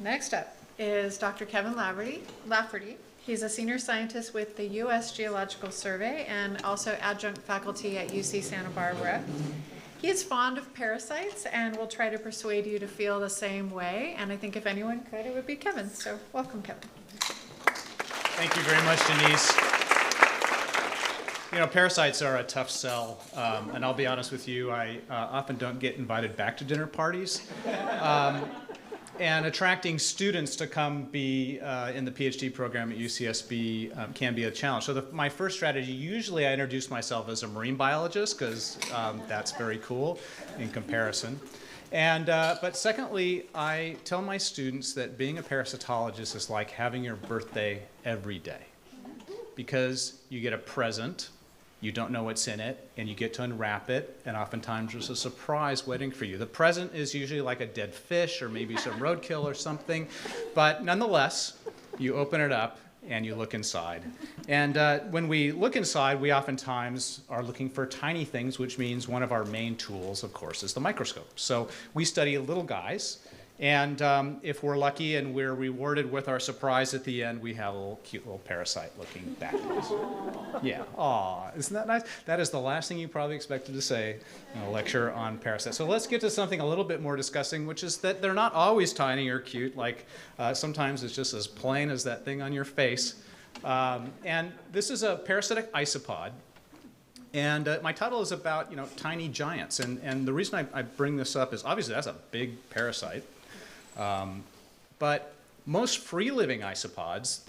Next up is Dr. Kevin Lafferty. He's a senior scientist with the US Geological Survey and also adjunct faculty at UC Santa Barbara. He is fond of parasites and will try to persuade you to feel the same way. And I think if anyone could, it would be Kevin. So welcome, Kevin. Thank you very much, Denise. You know, parasites are a tough sell, and I'll be honest with you, I often don't get invited back to dinner parties. And attracting students to come be in the PhD program at UCSB can be a challenge. So my first strategy, usually I introduce myself as a marine biologist because that's very cool in comparison. And, but secondly, I tell my students that being a parasitologist is like having your birthday every day because you get a present, you don't know what's in it, and you get to unwrap it, and oftentimes there's a surprise waiting for you. The present is usually like a dead fish or maybe some roadkill or something, but nonetheless, you open it up and you look inside. And when we look inside, we oftentimes are looking for tiny things, which means one of our main tools, of course, is the microscope. So we study little guys, and if we're lucky and we're rewarded with our surprise at the end, we have a little cute little parasite looking back at us. Yeah, aw, isn't that nice? That is the last thing you probably expected to say in a lecture on parasites. So let's get to something a little bit more disgusting, which is that they're not always tiny or cute. Like sometimes it's just as plain as that thing on your face. And this is a parasitic isopod. And my title is about, tiny giants. And the reason I bring this up is obviously that's a big parasite. But most free-living isopods,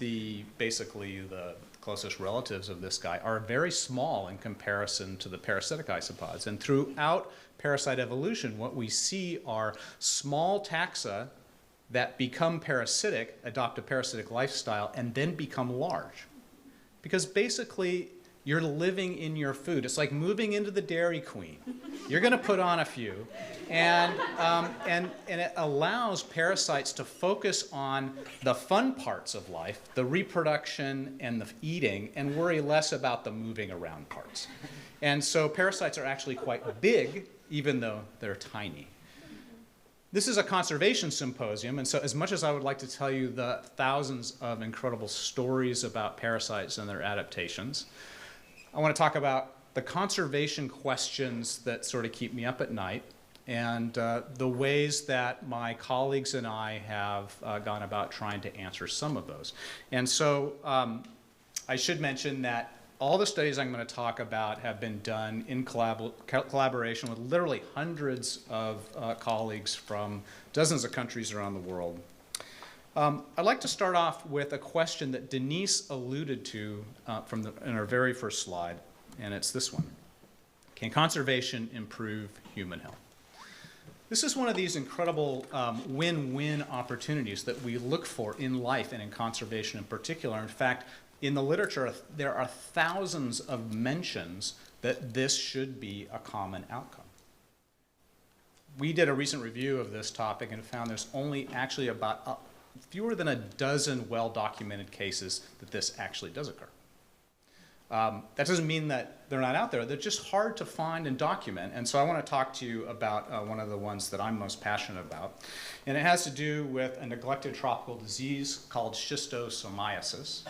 basically the closest relatives of this guy, are very small in comparison to the parasitic isopods. And throughout parasite evolution, what we see are small taxa that become parasitic, adopt a parasitic lifestyle, and then become large. Because basically, you're living in your food. It's like moving into the Dairy Queen. You're going to put on a few. And it allows parasites to focus on the fun parts of life, the reproduction and the eating, and worry less about the moving around parts. And so parasites are actually quite big, even though they're tiny. This is a conservation symposium, and so as much as I would like to tell you the thousands of incredible stories about parasites and their adaptations, I want to talk about the conservation questions that sort of keep me up at night and the ways that my colleagues and I have gone about trying to answer some of those. And so I should mention that all the studies I'm going to talk about have been done in collaboration with literally hundreds of colleagues from dozens of countries around the world. I'd like to start off with a question that Denise alluded to in our very first slide, and it's this one. Can conservation improve human health? This is one of these incredible win-win opportunities that we look for in life and in conservation in particular. In fact, in the literature, there are thousands of mentions that this should be a common outcome. We did a recent review of this topic and found there's only actually about fewer than a dozen well-documented cases that this actually does occur. That doesn't mean that they're not out there. They're just hard to find and document. And so I want to talk to you about one of the ones that I'm most passionate about. And it has to do with a neglected tropical disease called schistosomiasis.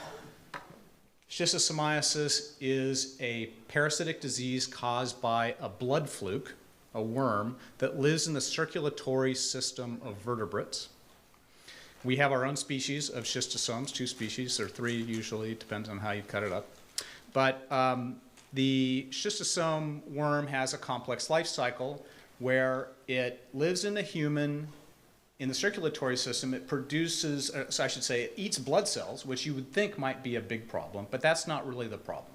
Schistosomiasis is a parasitic disease caused by a blood fluke, a worm, that lives in the circulatory system of vertebrates. We have our own species of schistosomes, 2 species, or 3 usually, depends on how you cut it up. But the schistosome worm has a complex life cycle where it lives in the human, in the circulatory system. It produces, so I should say, it eats blood cells, which you would think might be a big problem, but that's not really the problem.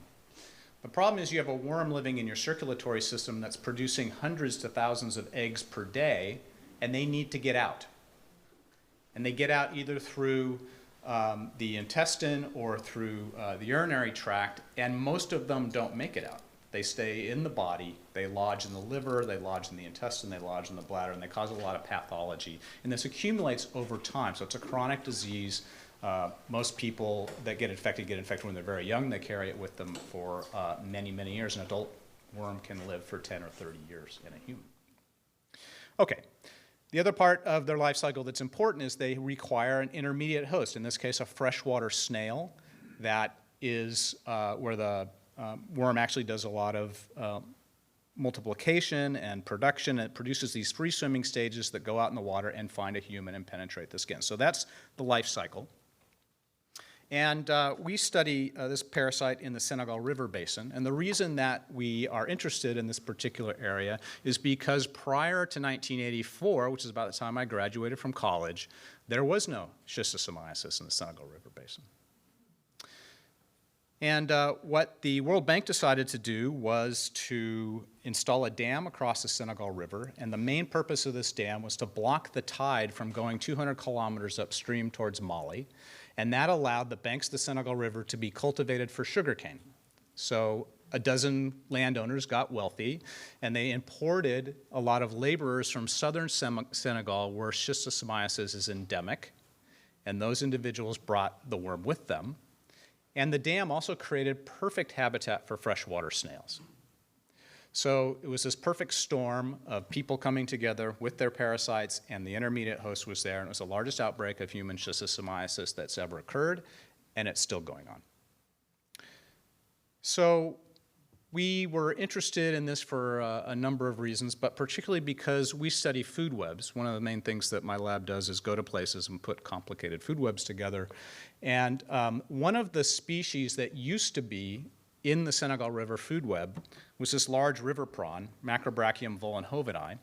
The problem is you have a worm living in your circulatory system that's producing hundreds to thousands of eggs per day, and they need to get out. And they get out either through the intestine or through the urinary tract, and most of them don't make it out. They stay in the body, they lodge in the liver, they lodge in the intestine, they lodge in the bladder, and they cause a lot of pathology. And this accumulates over time, so it's a chronic disease. Most people that get infected when they're very young. They carry it with them for many, many years. An adult worm can live for 10 or 30 years in a human. Okay, The other part of their life cycle that's important is they require an intermediate host, in this case a freshwater snail, that is where the worm actually does a lot of multiplication and production. It produces these free swimming stages that go out in the water and find a human and penetrate the skin. So that's the life cycle. And we study this parasite in the Senegal River Basin. And the reason that we are interested in this particular area is because prior to 1984, which is about the time I graduated from college, there was no schistosomiasis in the Senegal River Basin. And what the World Bank decided to do was to install a dam across the Senegal River, and the main purpose of this dam was to block the tide from going 200 kilometers upstream towards Mali, and that allowed the banks of the Senegal River to be cultivated for sugarcane. So a dozen landowners got wealthy, and they imported a lot of laborers from southern Senegal where schistosomiasis is endemic, and those individuals brought the worm with them. And the dam also created perfect habitat for freshwater snails. So it was this perfect storm of people coming together with their parasites, and the intermediate host was there, and it was the largest outbreak of human schistosomiasis that's ever occurred, and it's still going on. So we were interested in this for a number of reasons, but particularly because we study food webs. One of the main things that my lab does is go to places and put complicated food webs together. And one of the species that used to be in the Senegal River food web was this large river prawn, Macrobrachium vollenhoveni.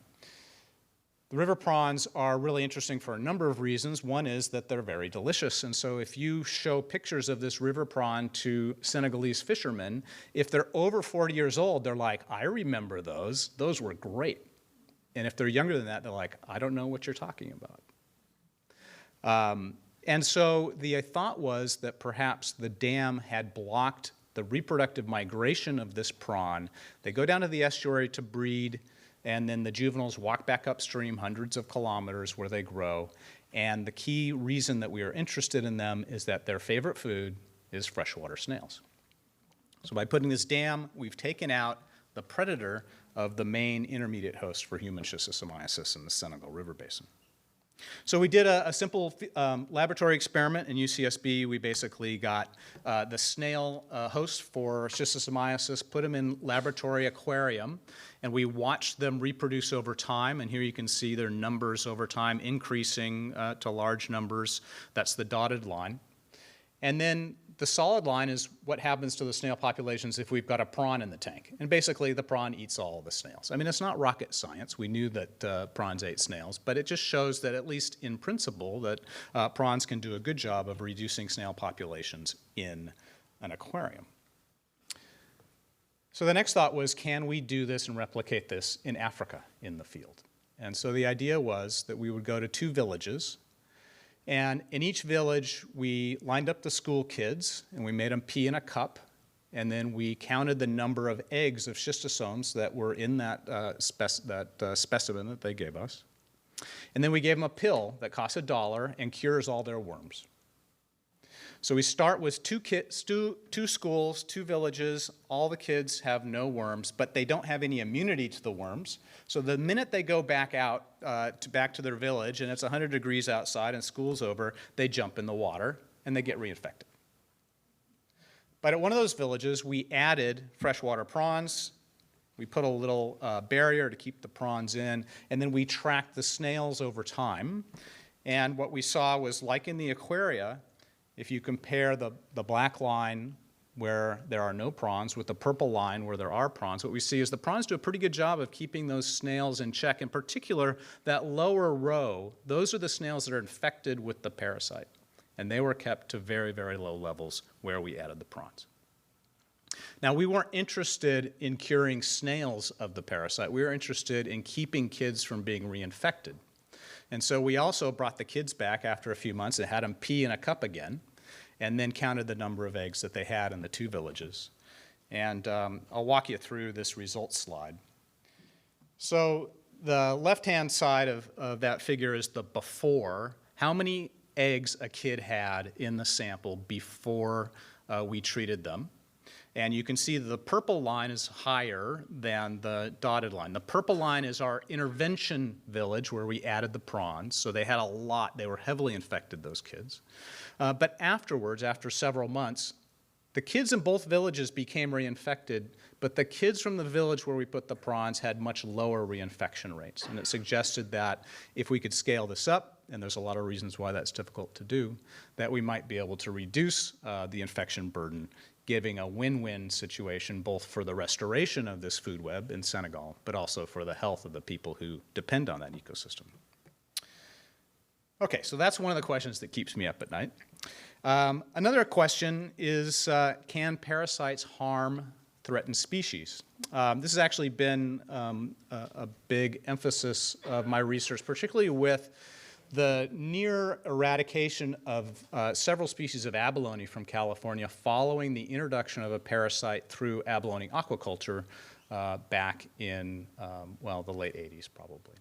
The river prawns are really interesting for a number of reasons. One is that they're very delicious, and so if you show pictures of this river prawn to Senegalese fishermen, if they're over 40 years old, they're like, I remember those. Those were great. And if they're younger than that, they're like, I don't know what you're talking about. And so the thought was that perhaps the dam had blocked the reproductive migration of this prawn. They go down to the estuary to breed, and then the juveniles walk back upstream hundreds of kilometers where they grow. And the key reason that we are interested in them is that their favorite food is freshwater snails. So by putting this dam, we've taken out the predator of the main intermediate host for human schistosomiasis in the Senegal River Basin. So we did a simple laboratory experiment in UCSB. We basically got the snail host for schistosomiasis, put them in laboratory aquarium, and we watched them reproduce over time. And here you can see their numbers over time increasing to large numbers. That's the dotted line. And then the solid line is what happens to the snail populations if we've got a prawn in the tank. And basically, the prawn eats all of the snails. I mean, it's not rocket science. We knew that prawns ate snails, but it just shows that, at least in principle, that prawns can do a good job of reducing snail populations in an aquarium. So the next thought was, can we do this and replicate this in Africa in the field? And so the idea was that we would go to 2 villages. And in each village, we lined up the school kids, and we made them pee in a cup, and then we counted the number of eggs of schistosomes that were in that specimen that they gave us. And then we gave them a pill that costs $1 and cures all their worms. So we start with 2 schools, 2 villages. All the kids have no worms, but they don't have any immunity to the worms. So the minute they go back out, back to their village, and it's 100 degrees outside and school's over, they jump in the water and they get reinfected. But at one of those villages, we added freshwater prawns. We put a little barrier to keep the prawns in, and then we tracked the snails over time. And what we saw was, like in the aquaria, if you compare the black line where there are no prawns with the purple line where there are prawns, what we see is the prawns do a pretty good job of keeping those snails in check. In particular, that lower row, those are the snails that are infected with the parasite. And they were kept to very, very low levels where we added the prawns. Now, we weren't interested in curing snails of the parasite. We were interested in keeping kids from being reinfected. And so we also brought the kids back after a few months and had them pee in a cup again, and then counted the number of eggs that they had in the 2 villages. And I'll walk you through this results slide. So the left-hand side of that figure is the before, how many eggs a kid had in the sample before we treated them. And you can see the purple line is higher than the dotted line. The purple line is our intervention village where we added the prawns. So they had a lot. They were heavily infected, those kids. But afterwards, after several months, the kids in both villages became reinfected, but the kids from the village where we put the prawns had much lower reinfection rates. And it suggested that if we could scale this up, and there's a lot of reasons why that's difficult to do, that we might be able to reduce the infection burden, giving a win-win situation both for the restoration of this food web in Senegal, but also for the health of the people who depend on that ecosystem. Okay, so that's one of the questions that keeps me up at night. Another question is, can parasites harm threatened species? This has actually been a big emphasis of my research, particularly with the near eradication of several species of abalone from California following the introduction of a parasite through abalone aquaculture back in, well, the late 80s probably.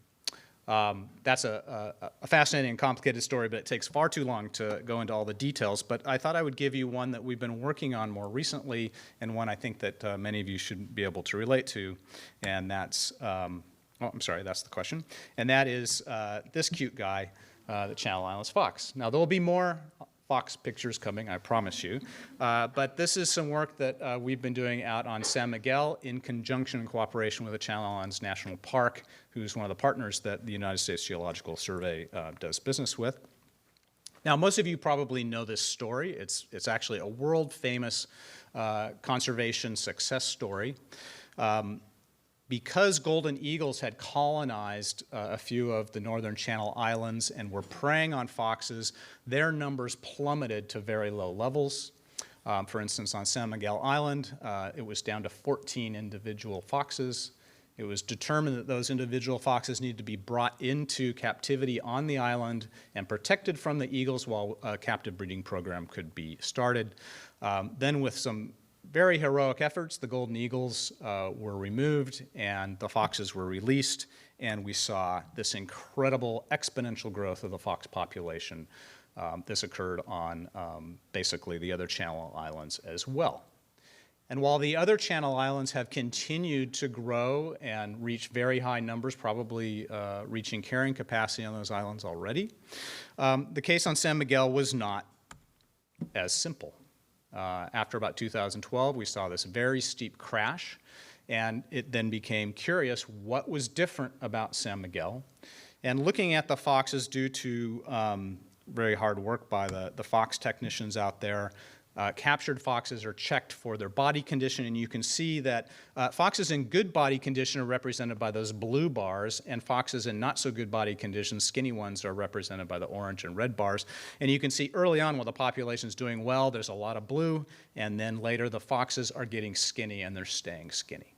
That's a fascinating and complicated story, but it takes far too long to go into all the details. But I thought I would give you one that we've been working on more recently, and one I think that many of you should be able to relate to, and that's, oh, I'm sorry, that's the question. And that is this cute guy, the Channel Islands fox. Now, there will be more fox pictures coming, I promise you. But this is some work that we've been doing out on San Miguel in conjunction and cooperation with the Channel Islands National Park, who's one of the partners that the United States Geological Survey does business with. Now, most of you probably know this story. It's actually a world-famous conservation success story. Because golden eagles had colonized a few of the northern Channel Islands and were preying on foxes, their numbers plummeted to very low levels. For instance, on San Miguel Island, it was down to 14 individual foxes. It was determined that those individual foxes needed to be brought into captivity on the island and protected from the eagles while a captive breeding program could be started. Then with some very heroic efforts, the golden eagles were removed and the foxes were released, and we saw this incredible exponential growth of the fox population. This occurred on basically the other Channel Islands as well. And while the other Channel Islands have continued to grow and reach very high numbers, probably reaching carrying capacity on those islands already, the case on San Miguel was not as simple. After about 2012, we saw this very steep crash, and it then became curious what was different about San Miguel. And looking at the foxes due to very hard work by the fox technicians out there, captured foxes are checked for their body condition, and you can see that foxes in good body condition are represented by those blue bars, and foxes in not so good body condition, skinny ones, are represented by the orange and red bars. And you can see early on while the population is doing well, there's a lot of blue, and then later the foxes are getting skinny and they're staying skinny.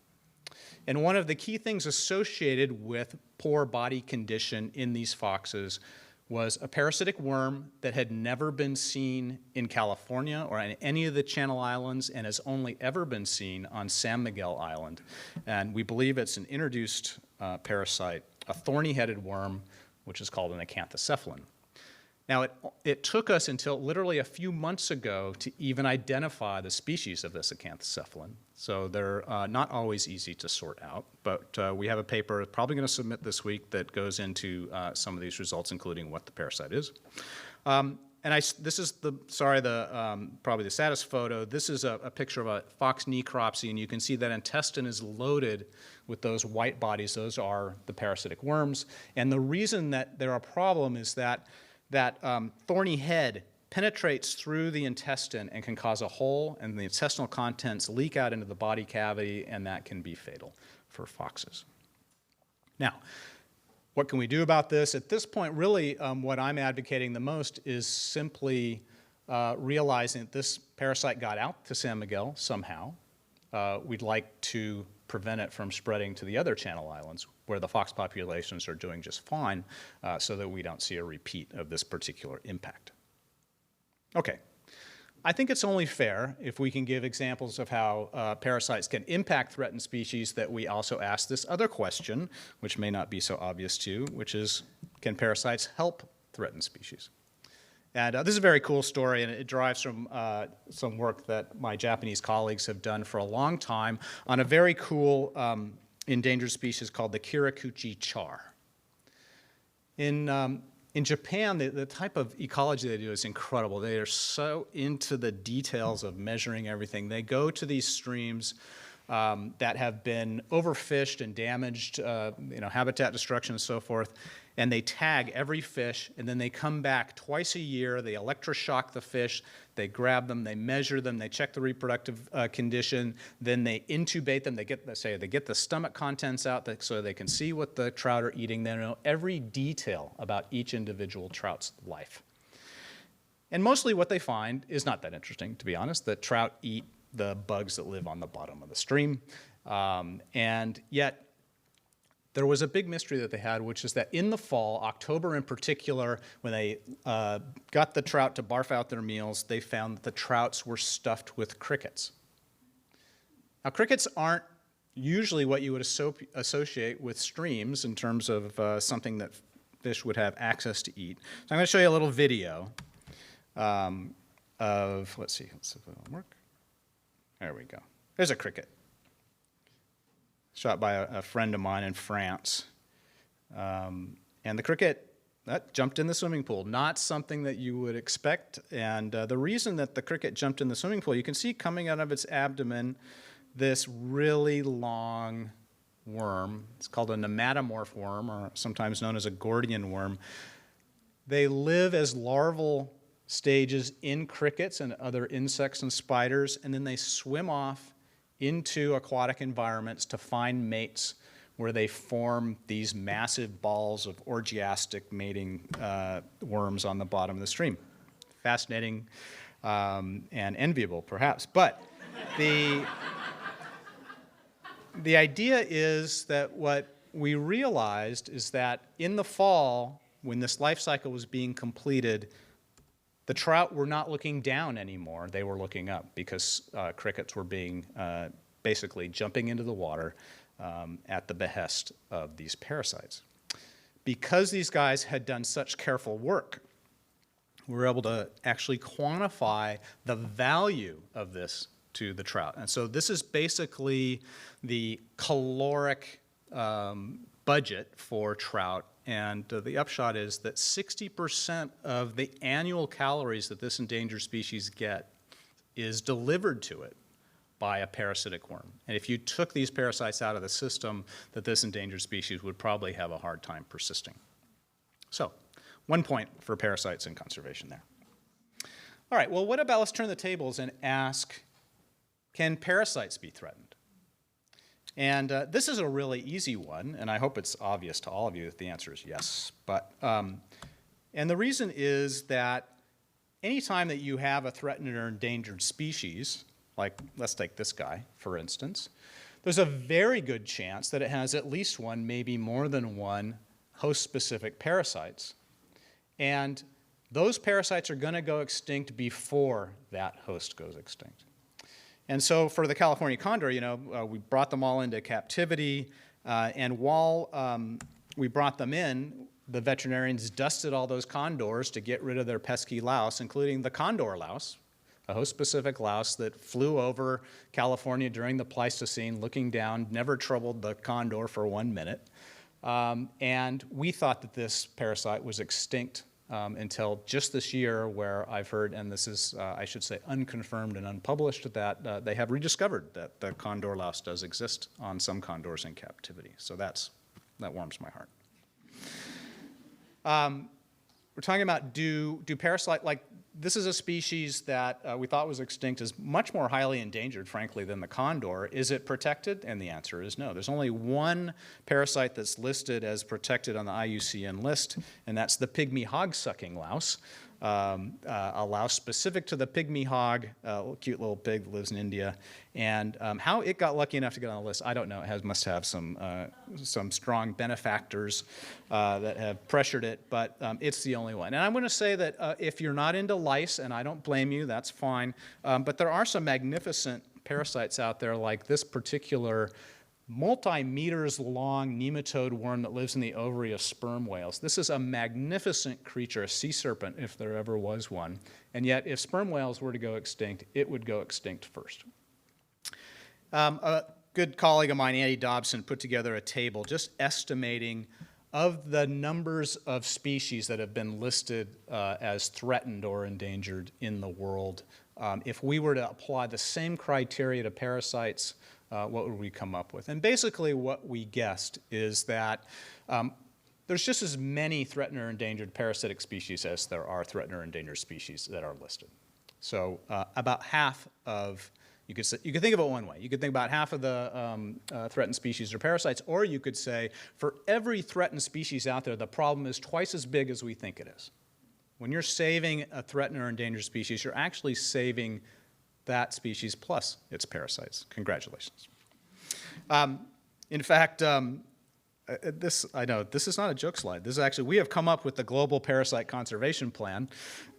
And one of the key things associated with poor body condition in these foxes was a parasitic worm that had never been seen in California or in any of the Channel Islands and has only ever been seen on San Miguel Island. And we believe it's an introduced parasite, a thorny-headed worm, which is called an acanthocephalin. Now, it took us until literally a few months ago to even identify the species of this acanthocephalin. So they're not always easy to sort out, but we have a paper probably going to submit this week that goes into some of these results, including what the parasite is. This is probably the saddest photo. This is a picture of a fox necropsy, and you can see that intestine is loaded with those white bodies. Those are the parasitic worms. And the reason that they're a problem is that thorny head penetrates through the intestine and can cause a hole, and the intestinal contents leak out into the body cavity, and that can be fatal for foxes. Now, what can we do about this? At this point, really, what I'm advocating the most is simply realizing that this parasite got out to San Miguel somehow. We'd like to prevent it from spreading to the other Channel Islands, where the fox populations are doing just fine, so that we don't see a repeat of this particular impact. Okay, I think it's only fair if we can give examples of how parasites can impact threatened species that we also ask this other question, which may not be so obvious to you, which is, can parasites help threatened species? And this is a very cool story, and it derives from some work that my Japanese colleagues have done for a long time on a very cool endangered species called the Kirakuchi char. In Japan, the type of ecology they do is incredible. They are so into the details of measuring everything. They go to these streams that have been overfished and damaged, habitat destruction and so forth, and they tag every fish, and then they come back twice a year. They electroshock the fish, they grab them, they measure them, they check the reproductive condition, then they intubate them. They get the stomach contents out so they can see what the trout are eating. They know every detail about each individual trout's life. And mostly what they find is not that interesting, to be honest. The trout eat the bugs that live on the bottom of the stream, and yet there was a big mystery that they had, which is that in the fall, October in particular, when they got the trout to barf out their meals, they found that the trouts were stuffed with crickets. Now, crickets aren't usually what you would associate with streams in terms of something that fish would have access to eat. So I'm going to show you a little video of, let's see if it'll work. There we go. There's a cricket. Shot by a friend of mine in France. And the cricket, that jumped in the swimming pool. Not something that you would expect. And the reason that the cricket jumped in the swimming pool, you can see coming out of its abdomen this really long worm. It's called a nematomorph worm, or sometimes known as a Gordian worm. They live as larval stages in crickets and other insects and spiders, and then they swim off into aquatic environments to find mates where they form these massive balls of orgiastic mating worms on the bottom of the stream. Fascinating and enviable, perhaps. But the idea is that what we realized is that in the fall, when this life cycle was being completed, the trout were not looking down anymore. They were looking up because crickets were basically jumping into the water at the behest of these parasites. Because these guys had done such careful work, we were able to actually quantify the value of this to the trout. And so this is basically the caloric budget for trout. And the upshot is that 60% of the annual calories that this endangered species get is delivered to it by a parasitic worm. And if you took these parasites out of the system, that this endangered species would probably have a hard time persisting. So, 1 point for parasites and conservation there. All right, well, what about, let's turn the tables and ask, can parasites be threatened? And this is a really easy one, and I hope it's obvious to all of you that the answer is yes. And the reason is that anytime that you have a threatened or endangered species, like let's take this guy, for instance, there's a very good chance that it has at least one, maybe more than one, host-specific parasites. And those parasites are going to go extinct before that host goes extinct. And so for the California condor, we brought them all into captivity, and while we brought them in, the veterinarians dusted all those condors to get rid of their pesky louse, including the condor louse, a host-specific louse that flew over California during the Pleistocene, looking down, never troubled the condor for 1 minute. And we thought that this parasite was extinct until just this year, where I've heard, and this is, I should say, unconfirmed and unpublished, that they have rediscovered that the condor louse does exist on some condors in captivity. So that warms my heart. We're talking about do parasite, like this is a species that we thought was extinct, is much more highly endangered, frankly, than the condor. Is it protected? And the answer is no. There's only one parasite that's listed as protected on the IUCN list, and that's the pygmy hog-sucking louse, a louse specific to the pygmy hog, a cute little pig that lives in India. And how it got lucky enough to get on the list, I don't know. It must have some strong benefactors that have pressured it, but it's the only one. And I'm going to say that if you're not into lice, and I don't blame you, that's fine, but there are some magnificent parasites out there, like this particular multi-meters long nematode worm that lives in the ovary of sperm whales. This is a magnificent creature, a sea serpent if there ever was one. And yet, if sperm whales were to go extinct, it would go extinct first. A good colleague of mine, Andy Dobson, put together a table just estimating of the numbers of species that have been listed as threatened or endangered in the world. If we were to apply the same criteria to parasites, what would we come up with? And basically what we guessed is that there's just as many threatened or endangered parasitic species as there are threatened or endangered species that are listed. So about half of, you could think of it one way. You could think about half of the threatened species are parasites, or you could say for every threatened species out there, the problem is twice as big as we think it is. When you're saving a threatened or endangered species, you're actually saving that species plus its parasites. Congratulations. In fact, I know this is not a joke slide. This is actually, we have come up with the Global Parasite Conservation Plan,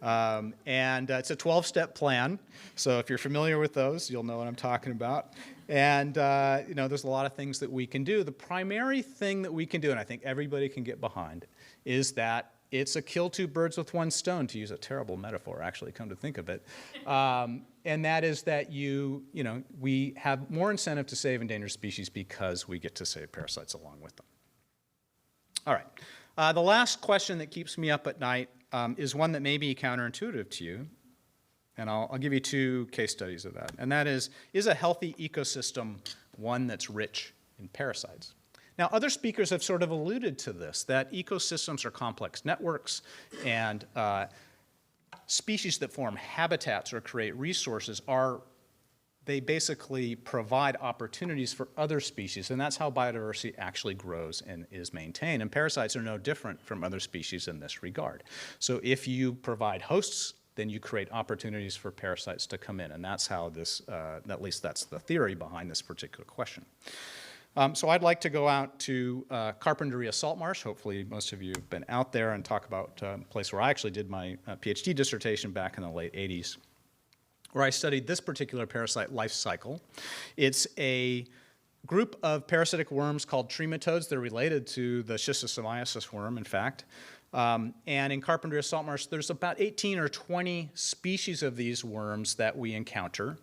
and it's a 12-step plan. So if you're familiar with those, you'll know what I'm talking about. And there's a lot of things that we can do. The primary thing that we can do, and I think everybody can get behind, is that it's a kill two birds with one stone, to use a terrible metaphor, actually, come to think of it. And that is that we have more incentive to save endangered species because we get to save parasites along with them. All right. The last question that keeps me up at night is one that may be counterintuitive to you. And I'll give you two case studies of that. And that is a healthy ecosystem one that's rich in parasites? Now, other speakers have sort of alluded to this, that ecosystems are complex networks, and species that form habitats or create resources they basically provide opportunities for other species, and that's how biodiversity actually grows and is maintained. And parasites are no different from other species in this regard. So if you provide hosts, then you create opportunities for parasites to come in, and that's how this, at least that's the theory behind this particular question. So I'd like to go out to Carpinteria Salt Marsh. Hopefully most of you have been out there, and talk about a place where I actually did my PhD dissertation back in the late 80s, where I studied this particular parasite life cycle. It's a group of parasitic worms called trematodes. They're related to the schistosomiasis worm, in fact. And in Carpinteria Salt Marsh, there's about 18 or 20 species of these worms that we encounter.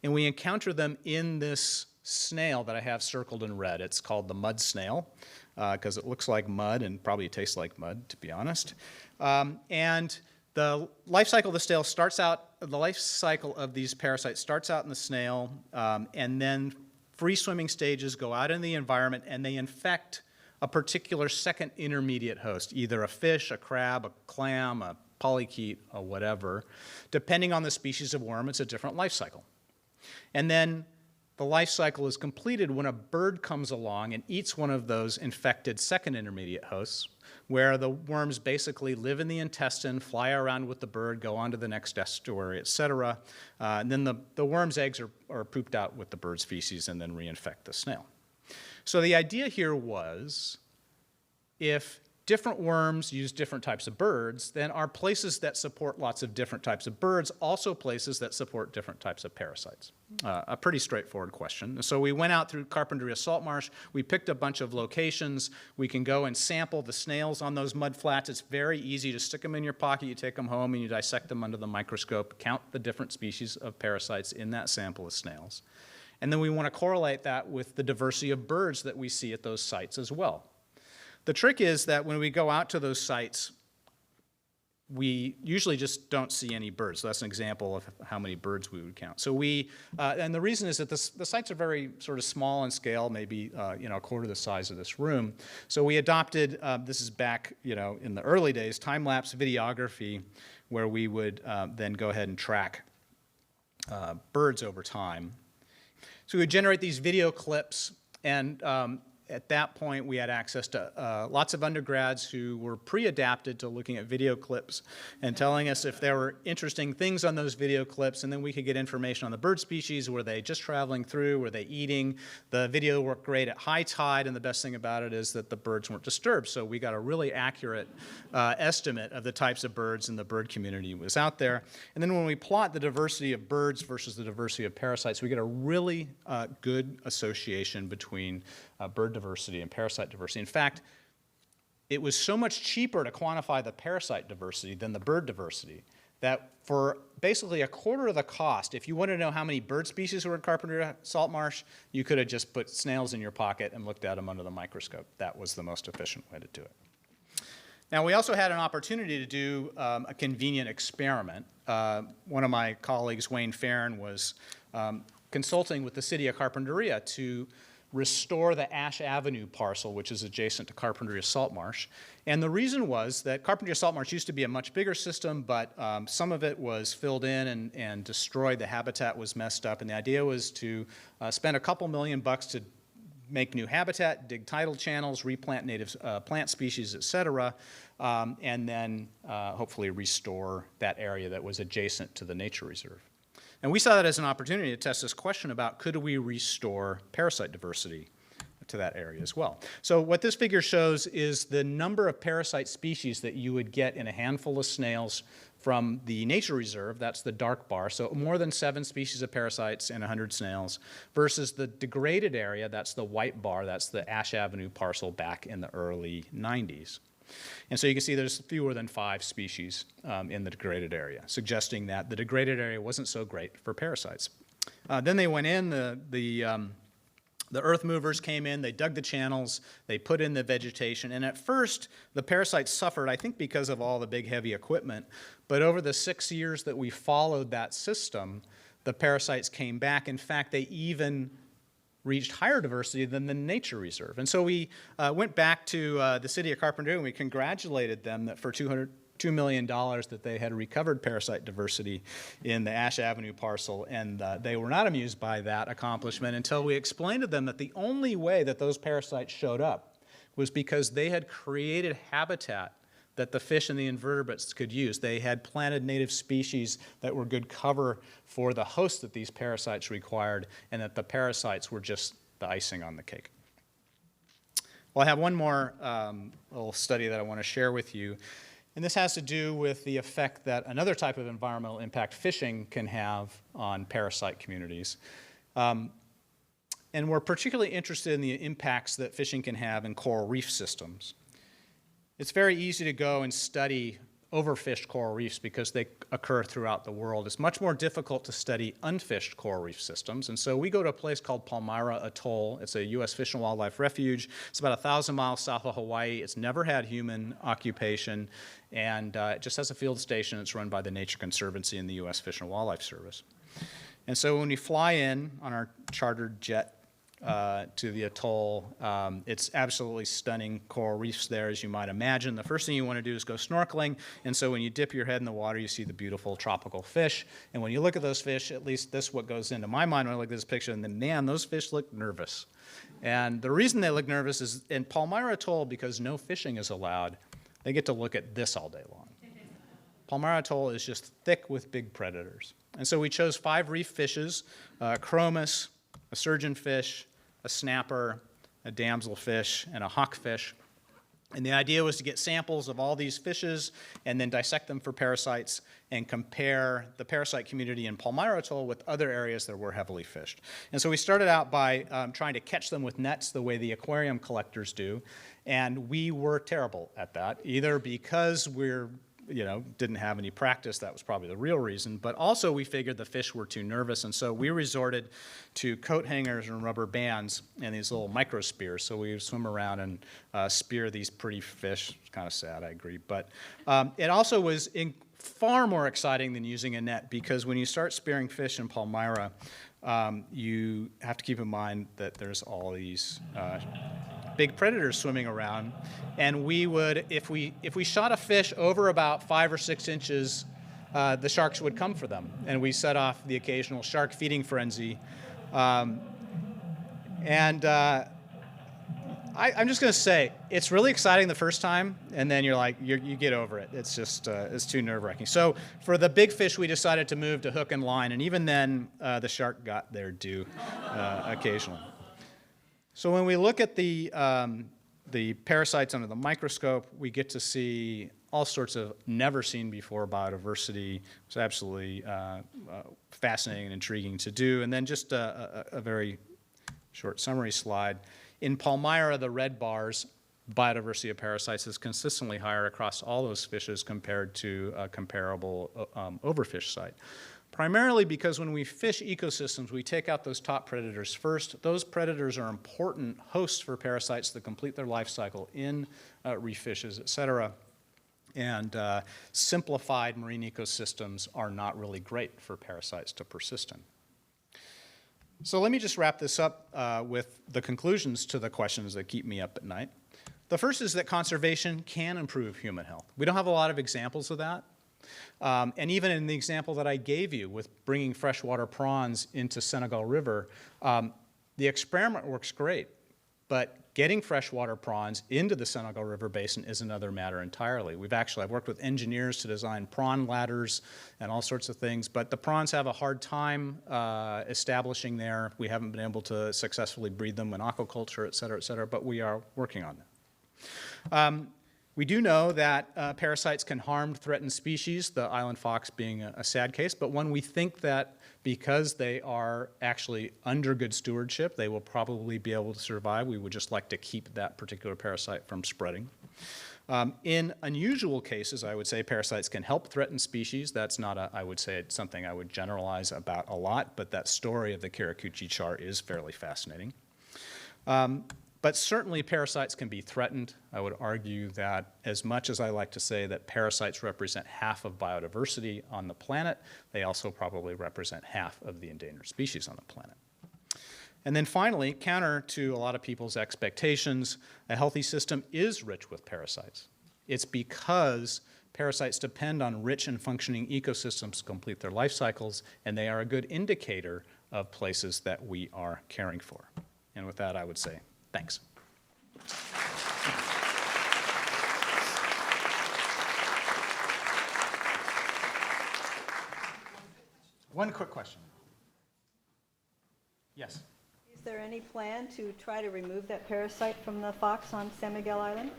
And we encounter them in this snail that I have circled in red. It's called the mud snail because it looks like mud and probably tastes like mud, to be honest. And the life cycle of the snail starts out, the life cycle of these parasites starts out in the snail, and then free swimming stages go out in the environment and they infect a particular second intermediate host, either a fish, a crab, a clam, a polychaete, or whatever. Depending on the species of worm, it's a different life cycle. And then the life cycle is completed when a bird comes along and eats one of those infected second intermediate hosts, where the worms basically live in the intestine, fly around with the bird, go on to the next estuary, et cetera. And then the worm's eggs are pooped out with the bird's feces and then reinfect the snail. So the idea here was, if different worms use different types of birds, then are places that support lots of different types of birds also places that support different types of parasites? A pretty straightforward question. So we went out through Carpinteria Salt Marsh. We picked a bunch of locations. We can go and sample the snails on those mud flats. It's very easy to stick them in your pocket. You take them home and you dissect them under the microscope, count the different species of parasites in that sample of snails. And then we want to correlate that with the diversity of birds that we see at those sites as well. The trick is that when we go out to those sites, we usually just don't see any birds. So that's an example of how many birds we would count. So and the reason is that the sites are very sort of small in scale, maybe a quarter the size of this room. So we adopted, this is back in the early days, time-lapse videography, where we would then go ahead and track birds over time. So we would generate these video clips, and at that point, we had access to lots of undergrads who were pre-adapted to looking at video clips and telling us if there were interesting things on those video clips, and then we could get information on the bird species. Were they just traveling through? Were they eating? The video worked great at high tide, and the best thing about it is that the birds weren't disturbed, so we got a really accurate estimate of the types of birds and the bird community was out there. And then when we plot the diversity of birds versus the diversity of parasites, we get a really good association between bird diversity and parasite diversity. In fact, it was so much cheaper to quantify the parasite diversity than the bird diversity that for basically a quarter of the cost, if you want to know how many bird species were in Carpenter Salt Marsh, you could have just put snails in your pocket and looked at them under the microscope. That was the most efficient way to do it. Now, we also had an opportunity to do a convenient experiment. One of my colleagues, Wayne Farron, was consulting with the city of Carpinteria to restore the Ash Avenue parcel, which is adjacent to Carpinteria Salt Marsh. And the reason was that Carpinteria Salt Marsh used to be a much bigger system, but some of it was filled in and destroyed. The habitat was messed up, and the idea was to spend a couple $1 million to make new habitat, dig tidal channels, replant native plant species, et cetera, and then hopefully restore that area that was adjacent to the nature reserve. And we saw that as an opportunity to test this question about could we restore parasite diversity to that area as well. So what this figure shows is the number of parasite species that you would get in a handful of snails from the nature reserve, that's the dark bar, so more than 7 species of parasites in 100 snails, versus the degraded area, that's the white bar, that's the Ash Avenue parcel back in the early 90s. And so you can see there's fewer than 5 species in the degraded area, suggesting that the degraded area wasn't so great for parasites. Then they went in, the earth movers came in, they dug the channels, they put in the vegetation, and at first the parasites suffered, I think because of all the big heavy equipment, but over the 6 years that we followed that system, the parasites came back. In fact, they even reached higher diversity than the nature reserve. And so we went back to the city of Carpinteria and we congratulated them that for $2 million that they had recovered parasite diversity in the Ash Avenue parcel, and they were not amused by that accomplishment until we explained to them that the only way that those parasites showed up was because they had created habitat that the fish and the invertebrates could use. They had planted native species that were good cover for the host that these parasites required, and that the parasites were just the icing on the cake. Well, I have one more little study that I want to share with you. And this has to do with the effect that another type of environmental impact fishing can have on parasite communities. And we're particularly interested in the impacts that fishing can have in coral reef systems. It's very easy to go and study overfished coral reefs because they occur throughout the world. It's much more difficult to study unfished coral reef systems. And so we go to a place called Palmyra Atoll. It's a US Fish and Wildlife Refuge. It's about 1,000 miles south of Hawaii. It's never had human occupation, and it just has a field station. It's run by the Nature Conservancy and the US Fish and Wildlife Service. And so when we fly in on our chartered jet to the atoll, it's absolutely stunning coral reefs there, as you might imagine. The first thing you want to do is go snorkeling, and so when you dip your head in the water, you see the beautiful tropical fish. And when you look at those fish, at least this is what goes into my mind when I look at this picture, and then, man, those fish look nervous. And the reason they look nervous is in Palmyra Atoll, because no fishing is allowed, they get to look at this all day long. Palmyra Atoll is just thick with big predators. And so we chose 5 reef fishes, chromis, a surgeonfish, a snapper, a damselfish, and a hawkfish. And the idea was to get samples of all these fishes and then dissect them for parasites and compare the parasite community in Palmyra Atoll with other areas that were heavily fished. And so we started out by trying to catch them with nets the way the aquarium collectors do, and we were terrible at that, either because didn't have any practice, that was probably the real reason, but also we figured the fish were too nervous, and so we resorted to coat hangers and rubber bands and these little micro spears. So we would swim around and spear these pretty fish. It's kind of sad, I agree, but it also was far more exciting than using a net, because when you start spearing fish in Palmyra, you have to keep in mind that there's all these big predators swimming around, and we would, if we shot a fish over about 5 or 6 inches, the sharks would come for them, and we set off the occasional shark feeding frenzy. I'm just going to say, it's really exciting the first time, and then you're like, you get over it. It's just, it's too nerve-wracking. So for the big fish, we decided to move to hook and line, and even then, the shark got their due occasionally. So when we look at the parasites under the microscope, we get to see all sorts of never-seen-before biodiversity. It's absolutely fascinating and intriguing to do. And then just a very short summary slide. In Palmyra, the red bars, biodiversity of parasites is consistently higher across all those fishes compared to a comparable overfish site. Primarily because when we fish ecosystems, we take out those top predators first. Those predators are important hosts for parasites that complete their life cycle in reef fishes, et cetera. And simplified marine ecosystems are not really great for parasites to persist in. So let me just wrap this up with the conclusions to the questions that keep me up at night. The first is that conservation can improve human health. We don't have a lot of examples of that. And even in the example that I gave you with bringing freshwater prawns into Senegal River, the experiment works great, but getting freshwater prawns into the Senegal River basin is another matter entirely. I've worked with engineers to design prawn ladders and all sorts of things, but the prawns have a hard time establishing there. We haven't been able to successfully breed them in aquaculture, et cetera, but we are working on that. We do know that parasites can harm threatened species, the island fox being a sad case, but when we think that because they are actually under good stewardship, they will probably be able to survive, we would just like to keep that particular parasite from spreading. In unusual cases, I would say parasites can help threatened species. That's not, I would say, it's something I would generalize about a lot, but that story of the Karakuchi char is fairly fascinating. But certainly parasites can be threatened. I would argue that as much as I like to say that parasites represent half of biodiversity on the planet, they also probably represent half of the endangered species on the planet. And then finally, counter to a lot of people's expectations, a healthy system is rich with parasites. It's because parasites depend on rich and functioning ecosystems to complete their life cycles, and they are a good indicator of places that we are caring for. And with that, I would say, thanks. One quick question. Yes? Is there any plan to try to remove that parasite from the fox on San Miguel Island?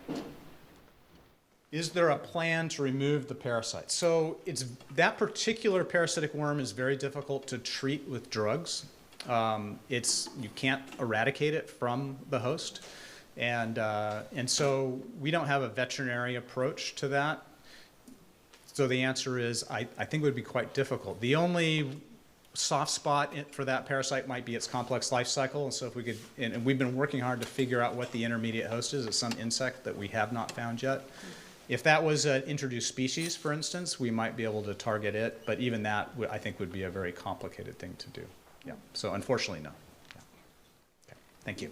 Is there a plan to remove the parasite? So that particular parasitic worm is very difficult to treat with drugs. You can't eradicate it from the host. And so we don't have a veterinary approach to that. So the answer is, I think it would be quite difficult. The only soft spot for that parasite might be its complex life cycle. And so if we could, and we've been working hard to figure out what the intermediate host is. It's some insect that we have not found yet. If that was an introduced species, for instance, we might be able to target it. But even that, I think, would be a very complicated thing to do. Yeah. So unfortunately, no. Yeah. Okay. Thank you.